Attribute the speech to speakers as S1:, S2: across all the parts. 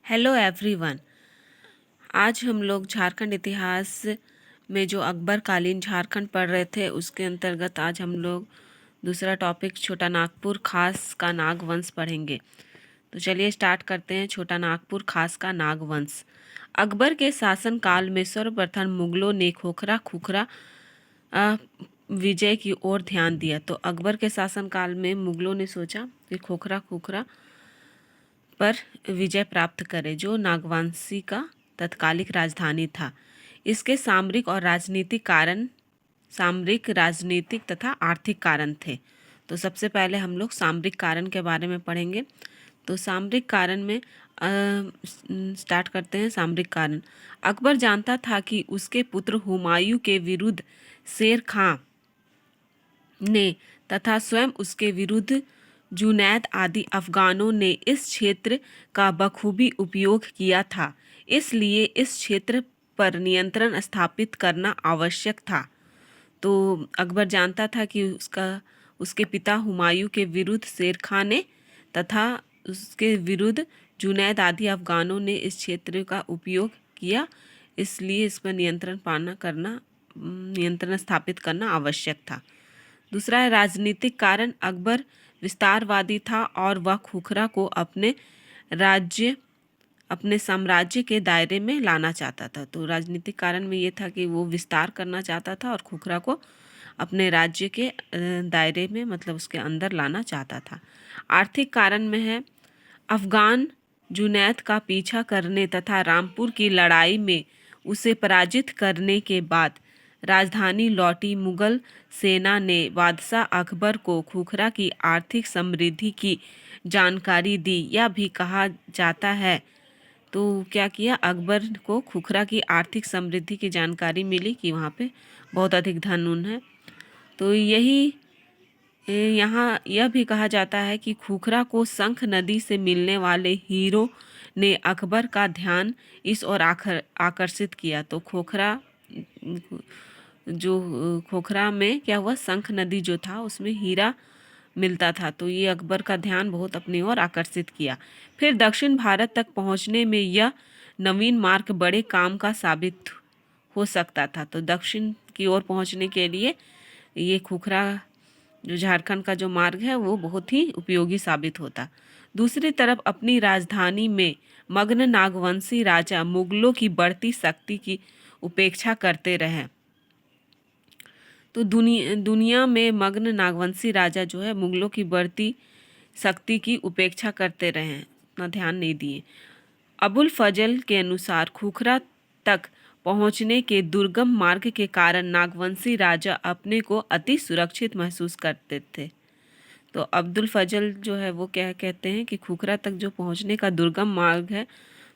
S1: Hello everyone. आज हम लोग झारखंड इतिहास में जो अकबर कालीन झारखंड पढ़ रहे थे उसके अंतर्गत आज हम लोग दूसरा टॉपिक छोटा नागपुर खास का नागवंश पढ़ेंगे। तो चलिए स्टार्ट करते हैं। छोटा नागपुर खास का नागवंश। अकबर के शासन काल में सर्वप्रथम मुगलों ने खोखरा खुखरा विजय की ओर ध्यान दिया। तो अकबर के शासन काल में मुगलों ने सोचा कि खोखरा खुखरा पर विजय प्राप्त करे, जो नागवंशी का तत्कालिक राजधानी था। इसके सामरिक, राजनीतिक तथा आर्थिक कारण थे। तो सबसे पहले हम लोग सामरिक कारण के बारे में पढ़ेंगे। तो सामरिक कारण में स्टार्ट करते हैं। सामरिक कारण, अकबर जानता था कि उसके पुत्र हुमायूं के विरुद्ध शेर खां ने तथा स्वयं उसके विरुद्ध जुनैद आदि अफगानों ने इस क्षेत्र का बखूबी उपयोग किया था। इसलिए इस क्षेत्र पर नियंत्रण स्थापित करना आवश्यक था। तो अकबर जानता था कि उसके पिता हुमायूं के विरुद्ध शेर खां ने तथा उसके विरुद्ध जुनैद आदि अफगानों ने इस क्षेत्र का उपयोग किया, इसलिए इस पर नियंत्रण स्थापित करना आवश्यक था। दूसरा है राजनीतिक कारण। अकबर विस्तारवादी था और वह खुखरा को अपने साम्राज्य के दायरे में लाना चाहता था। तो राजनीतिक कारण में ये था कि वो विस्तार करना चाहता था और खुखरा को अपने राज्य के दायरे में, मतलब उसके अंदर लाना चाहता था। आर्थिक कारण में है, अफगान जुनैद का पीछा करने तथा रामपुर की लड़ाई में उसे पराजित करने के बाद राजधानी लौटी मुगल सेना ने बादशाह अकबर को खुखरा की आर्थिक समृद्धि की जानकारी दी। यह भी कहा जाता है, तो क्या किया, अकबर को खुखरा की आर्थिक समृद्धि की जानकारी मिली कि वहाँ पे बहुत अधिक धन उन है। तो यहाँ यह भी कहा जाता है कि खुखरा को शंख नदी से मिलने वाले हीरो ने अकबर का ध्यान इस ओर आकर्षित किया। तो खोखरा में क्या हुआ, शंख नदी जो था उसमें हीरा मिलता था, तो ये अकबर का ध्यान बहुत अपनी ओर आकर्षित किया। फिर दक्षिण भारत तक पहुंचने में यह नवीन मार्ग बड़े काम का साबित हो सकता था। तो दक्षिण की ओर पहुंचने के लिए ये खुखरा जो झारखंड का जो मार्ग है वो बहुत ही उपयोगी साबित होता। दूसरी तरफ अपनी राजधानी में मग्न नागवंशी राजा मुगलों की बढ़ती शक्ति की उपेक्षा करते रहे। तो दुनिया में मग्न नागवंशी राजा जो है मुगलों की बढ़ती शक्ति की उपेक्षा करते रहे, उतना ध्यान नहीं दिए। अबुल फजल के अनुसार खुखरा तक पहुंचने के दुर्गम मार्ग के कारण नागवंशी राजा अपने को अति सुरक्षित महसूस करते थे। तो अब्दुल फजल जो है वो क्या कहते हैं कि खुखरा तक जो पहुंचने का दुर्गम मार्ग है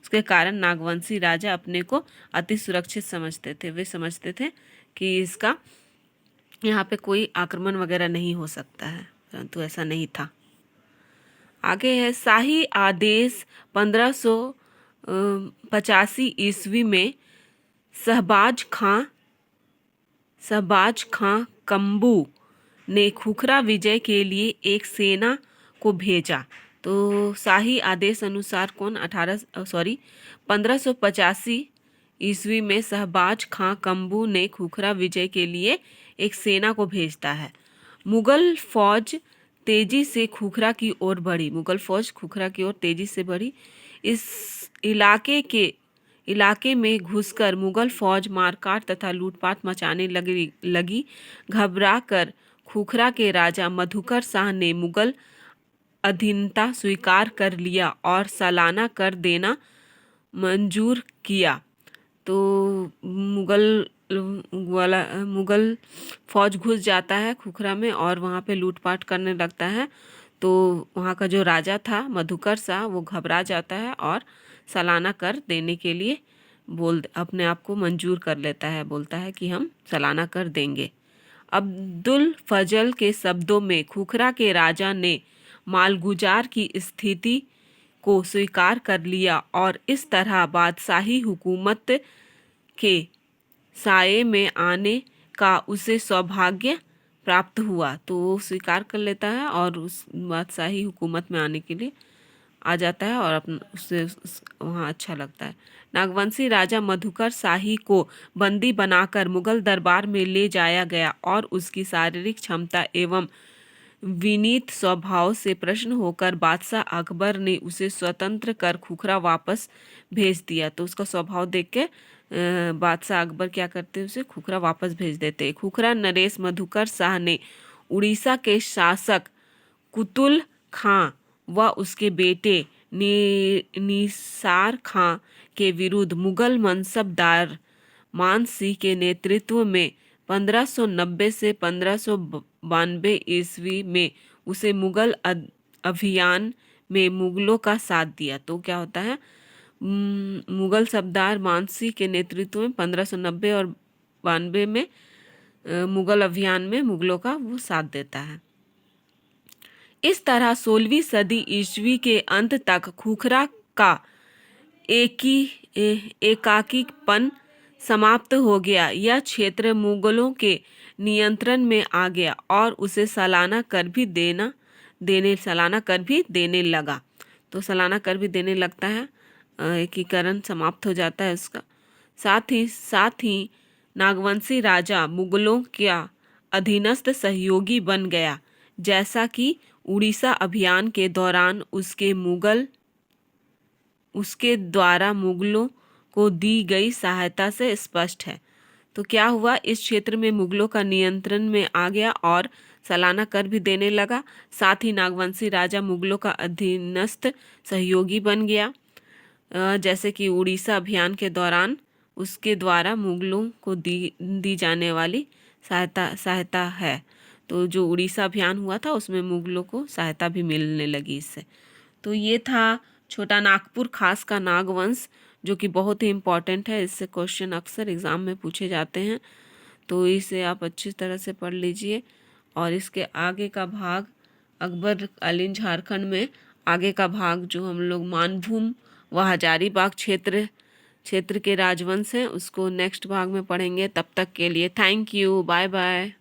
S1: उसके कारण नागवंशी राजा अपने को अति सुरक्षित समझते थे। वे समझते थे कि इसका यहाँ पे कोई आक्रमण वगैरह नहीं हो सकता है, परंतु ऐसा नहीं था। आगे है शाही आदेश 1585 ईस्वी में शहबाज खां कम्बू ने खुखरा विजय के लिए एक सेना को भेजा। तो शाही आदेश अनुसार 1585 ईस्वी में शहबाज खां कम्बू ने खुखरा विजय के लिए एक सेना को भेजता है। मुगल फौज तेजी से खुखरा की ओर बढ़ी। इस इलाके में घुसकर मुगल फौज मारकाट तथा लूटपाट मचाने लगी। घबराकर खुखरा के राजा मधुकर शाह ने मुगल अधीनता स्वीकार कर लिया और सालाना कर देना मंजूर किया। तो मुगल फौज घुस जाता है खुखरा में और वहाँ पे लूटपाट करने लगता है। तो वहाँ का जो राजा था मधुकर शाह वो घबरा जाता है और सालाना कर देने के लिए अपने आप को मंजूर कर लेता है, बोलता है कि हम सालाना कर देंगे। अब्दुल फजल के शब्दों में खुखरा के राजा ने मालगुजार की स्थिति को स्वीकार कर लिया और इस तरह बादशाही हुकूमत के साये में आने का उसे सौभाग्य प्राप्त हुआ। तो वो स्वीकार कर लेता है और उस बादशाही हुकूमत में आने के लिए आ जाता है और अपन उससे वहाँ अच्छा लगता है। नागवंशी राजा मधुकर शाही को बंदी बनाकर मुगल दरबार में ले जाया गया और उसकी शारीरिक क्षमता एवं विनीत स्वभाव से प्रसन्न होकर बादशाह अकबर ने उसे स्वतंत्र कर खुखरा वापस भेज दिया। तो उसका स्वभाव देख के बादशाह अकबर क्या करते, उसे खुखरा वापस भेज देते। खुखरा नरेश मधुकर शाह ने उड़ीसा के शासक कुतुल खां व उसके बेटे निसार खां के विरुद्ध मुगल मनसबदार मान सिंह के नेतृत्व में 1590 से 1592 ईस्वी में उसे मुगल अभियान में मुगलों का साथ दिया। तो क्या होता है, मुगल सरदार मानसिंह के नेतृत्व में 1590 और 92 में मुगल अभियान में मुगलों का वो साथ देता है। इस तरह 16वीं सदी ईस्वी के अंत तक खुखरा का एकाकीपन समाप्त हो गया। यह क्षेत्र मुगलों के नियंत्रण में आ गया और उसे सालाना कर भी देने लगा। तो सालाना कर भी देने लगता है, एकीकरण समाप्त हो जाता है उसका। साथ ही नागवंशी राजा मुगलों का अधीनस्थ सहयोगी बन गया, जैसा कि उड़ीसा अभियान के दौरान उसके द्वारा मुगलों को दी गई सहायता से स्पष्ट है। तो क्या हुआ, इस क्षेत्र में मुगलों का नियंत्रण में आ गया और सालाना कर भी देने लगा। साथ ही नागवंशी राजा मुगलों का अधीनस्थ सहयोगी बन गया, जैसे कि उड़ीसा अभियान के दौरान उसके द्वारा मुगलों को दी जाने वाली सहायता है। तो जो उड़ीसा अभियान हुआ था उसमें मुगलों को सहायता भी मिलने लगी इससे। तो ये था छोटा नागपुर खास का नागवंश, जो कि बहुत ही इम्पॉर्टेंट है। इससे क्वेश्चन अक्सर एग्ज़ाम में पूछे जाते हैं, तो इसे आप अच्छी तरह से पढ़ लीजिए। और इसके आगे का भाग अकबर कालीन झारखंड में आगे का भाग जो हम लोग मानभूम व हजारीबाग क्षेत्र के राजवंश हैं, उसको नेक्स्ट भाग में पढ़ेंगे। तब तक के लिए थैंक यू, बाय बाय।